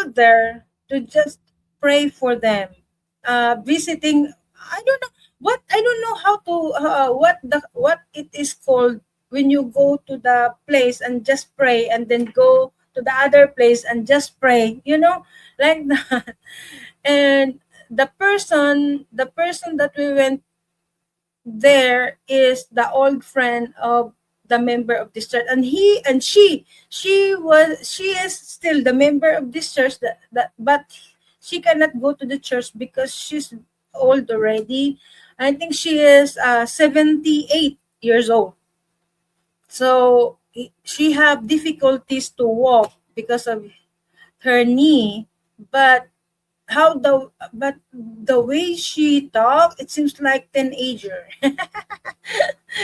go there to just pray for them, visiting. I don't know how to what it is called when you go to the place and just pray and then go to the other place and just pray, like that. And the person that we went there is the old friend of the member of this church, and she is still the member of this church, but she cannot go to the church because she's old already. I think she is 78 years old. So she have difficulties to walk because of her knee, but the way she talk, it seems like teenager.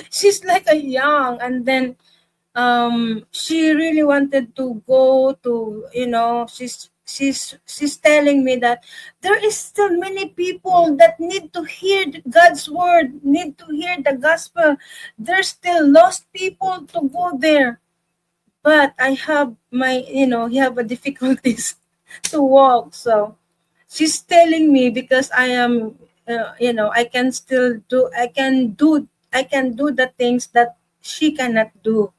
She's like a young, and then she really wanted to go to, she's telling me that there is still many people that need to hear God's word, need to hear the gospel. There's still lost people to go there, but I have you have a difficulties to walk. So she's telling me, because I am, I can do the things that she cannot do.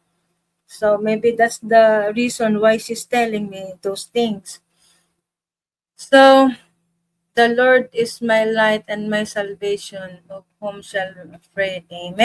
So maybe that's the reason why she's telling me those things. So the Lord is my light and my salvation, of whom shall I afraid. Amen.